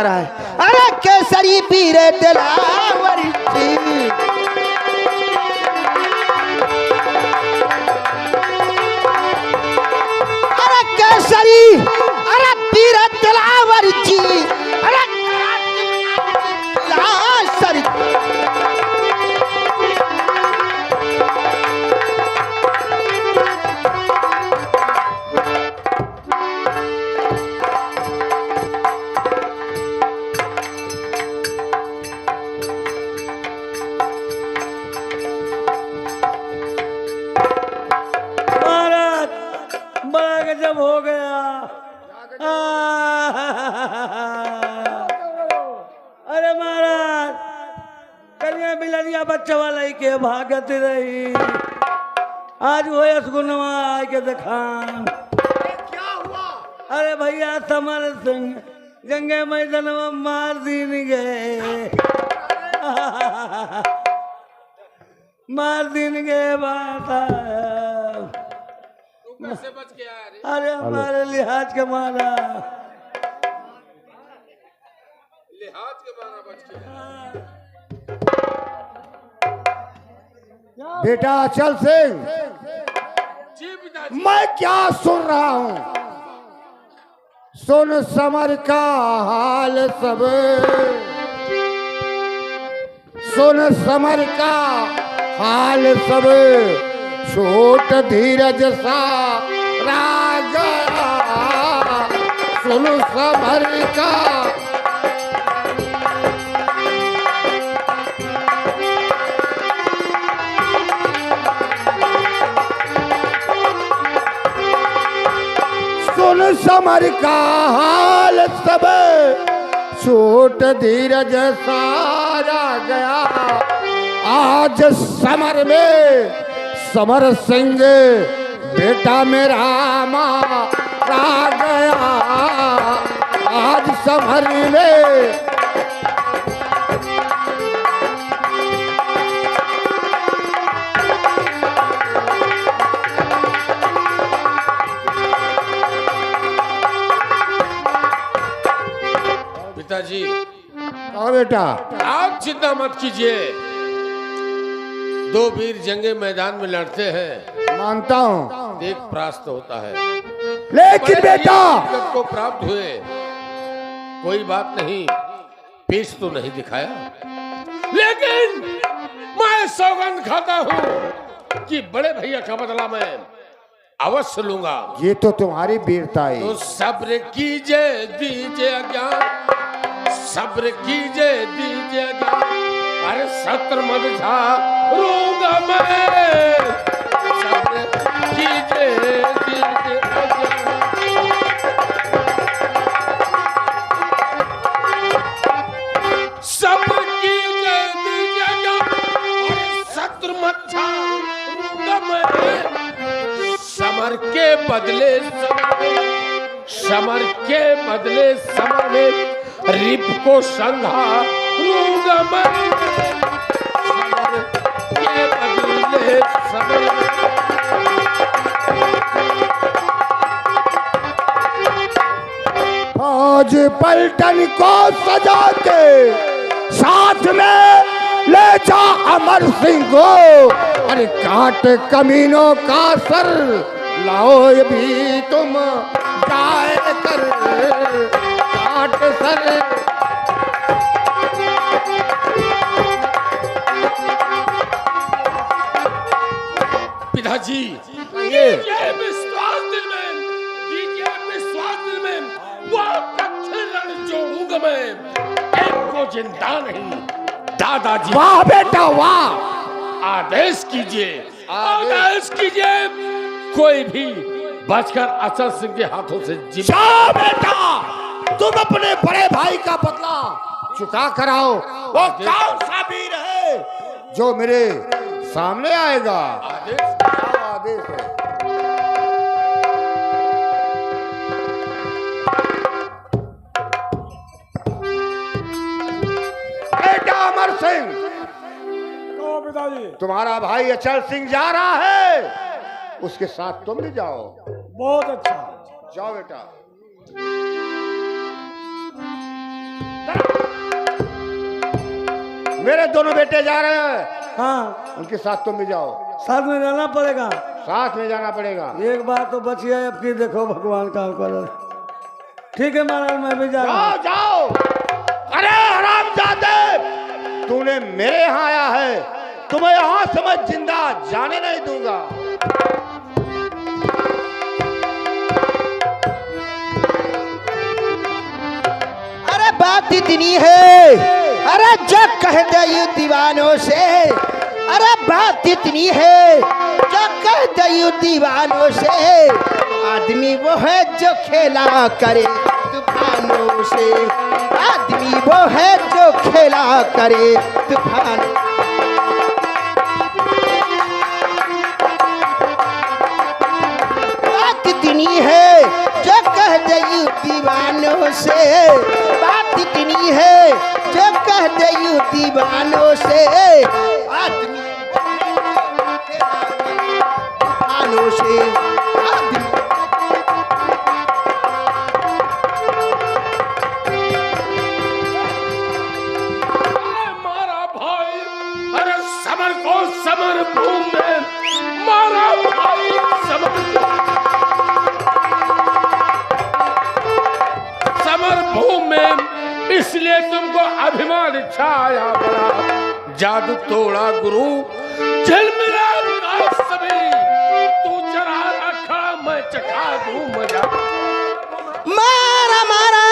आ रहा है। अरे केसरी पीर दिलावर जी, अरे केसरी, अरे पीर दिलावर जी, अरे सर गजब हो गया। अरे महाराज कलिया बिलरिया बच्चा वाला ही के भागत रही, आज वो गुनवा आए के दिखान। क्या हुआ? अरे भैया समर सिंह गंगे मैदान में मार दीन गए, मार दीन गए बात। कैसे बच गया? अरे हमारे लिहाज के मारा, लिहाज के मारा बच गया। बेटा अचल सिंह, जी पिताजी। मैं क्या सुन रहा हूँ? सुन समर का हाल सब, सुन समर का हाल सब, छोट धीरज सा रागा, सुन समर का सुन समर का हाल सब, छोट धीरज सारा गया। आज समर में समर सिंह बेटा मेरा मारा गया। आज समर में पिताजी। हाँ बेटा, आप चिंता मत कीजिए, दो वीर जंगे मैदान में लड़ते हैं, मानता हूँ, एक प्रास्त होता है। लेकिन बेटा को प्राप्त हुए, कोई बात नहीं, पेश तो नहीं दिखाया, लेकिन मैं सौगंध खाता हूँ कि बड़े भैया का बदला मैं अवश्य लूंगा। ये तो तुम्हारी वीरता है। तो सब्र कीजिए दीजिए अज्ञान, सब्र कीजिए दीजिए अज्ञान, अरे सत्र मत झारूंगा मैं, सब्र कीजिए दीजिए अज्ञान। सब्र कीजिए दीजिए अज्ञान, अरे सत्र मत झारूंगा मैं, समर के बदले समर के बदले समर में रिप को संघारूंगा मैं, समर के बदले समर। फौज पलटन को सजा के साथ में ले जा अमर सिंह को, अरे काट कमीनों का सर लाओ ये भी तुम जाए कर, काट सर। पिताजी दीजिए विश्वास दिल में, दीजिए विश्वास दिल में, वो कच्चे रण जोड़ूंगा मैं, एक को जिंदा नहीं। दादाजी वाह बेटा वाह, आदेश कीजिए, आदेश कीजिए, कोई भी बचकर अचल सिंह के हाथों से जा बेटा, तुम अपने बड़े भाई का बदला चुका कराओ। वो कौन सा वीर है जो मेरे सामने आएगा? आदेश। आदेश है। बेटा अमर सिंह, पिताजी तुम्हारा भाई अचल सिंह जा रहा है, उसके साथ तुम भी जाओ। बहुत अच्छा, जाओ बेटा। मेरे दोनों बेटे जा रहे हैं, हाँ उनके साथ तुम भी जाओ। साथ में जाना पड़ेगा। साथ में जाना पड़ेगा। एक बात तो बची है, अब की देखो भगवान का करो। ठीक है महाराज, मैं भी जा रहा हूं। जाओ जाओ। अरे हरामजादे, तूने मेरे यहाँ आया है, तुम्हें यहाँ से मैं जिंदा जाने नहीं दूंगा। अरे बात इतनी है, अरे जग कह दे यू दीवानों से, अरे बात इतनी है, जग कह दे यू दीवानों से, आदमी वो है जो खेला करे तूफानों से, आदमी वो है जो खेला करे तूफान। बात इतनी है जो कह दे यू दीवानों से, बात इतनी है जो कह दे यू दीवानों से, आदमी तूफानों से, आदमी। मारा भाई, अरे समर को समर भूमि में मारा भाई, समर भूमि में, इसलिए तुमको अभिमान छाया बड़ा, जादू तोड़ा गुरु झिलमिला सभी, तू चढ़ा रखा मैं चखा दूं मजा। मारा मारा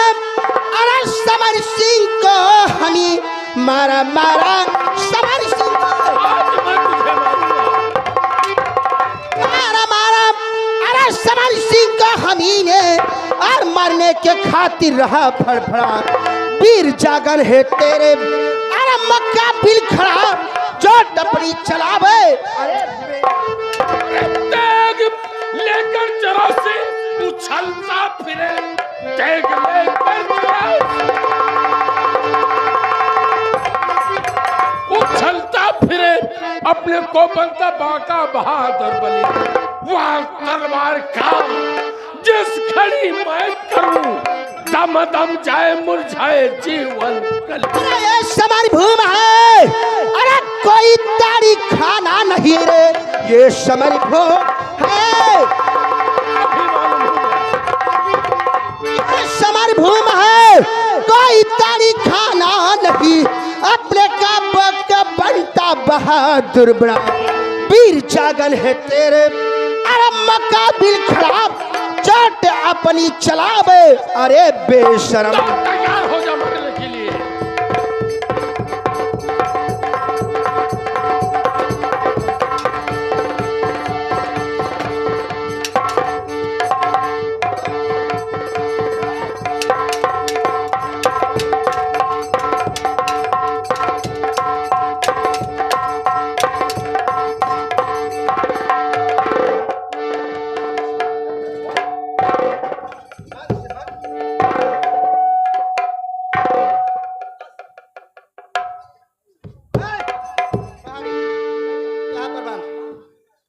अरे समर सिंह को हमी, मारा मारा समर सिंह को, आज मैं तुझे मारूंगा। मारा मारा अरे समर सिंह को हमी ने, और मरने के खातिर रहा फड़फड़ा, वीर जागन है तेरे, अरे मक्का बिल खड़ा जो टपड़ी चलावे, अरे टैग लेकर चरासी उछलता फिरे, टैग लेकर चरासी उछलता फिरे, अपने को बनता बाका बहादुर बनी, वहां तलवार का जिस खड़ी मैं करूं, दम दम जाए मुरझाए जीवन कल। अरे ये समर भूमि है, अरे कोई ताड़ी खाना नहीं रे, ये समर भूमि है, अभी मालूम हुआ। ये समर भूमि है, कोई ताड़ी खाना नहीं, अपने का बक बनता बहादुर बड़ा, वीर जागन है तेरे, अरे मक्का बिल खड़ा चट अपनी चलावे, अरे बेशरम। तैयार हो जा मरने के लिए।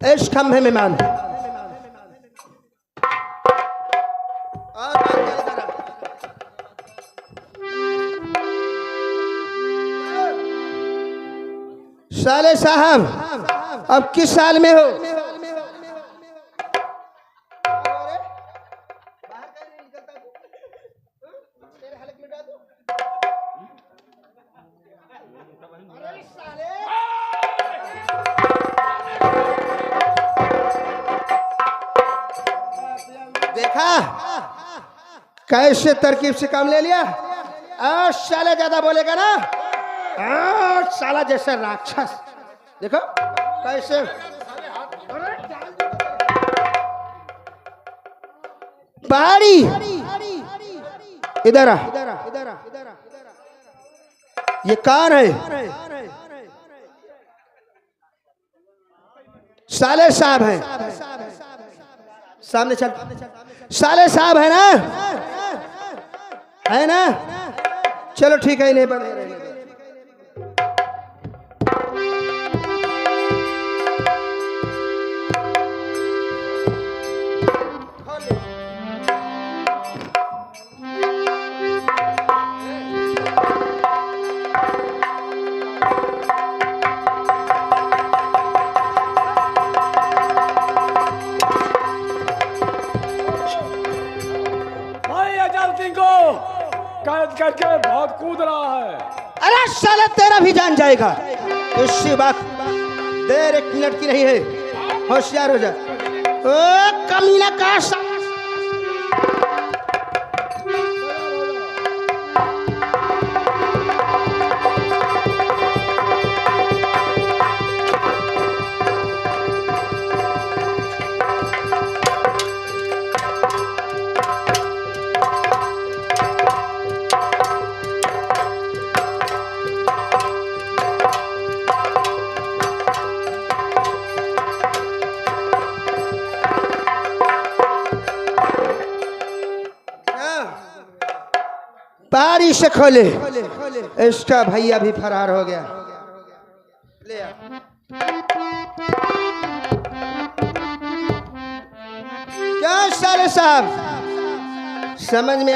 इस खंभे में मान, साले साहब अब किस साल में हो? देखा कैसे तरकीब से काम ले लिया। और साला ज्यादा बोलेगा ना, और साला जैसा राक्षस देखो कैसे। पहाड़ी इधर आ, ये कौन है? साले साहब हैं, सामने चल। साले साहब है ना, है ना? चलो ठीक है, नहीं बने रहेंगे। बंद करके बहुत कूद रहा है। अरे साला तेरा भी जान जाएगा। इसी बात देर 1 मिनट की नहीं है, होशियार हो जा। ओ कमीना का बारी से खोले, इसका भैया भी फरार हो गया। ले आ। क्या साले साहब समझ में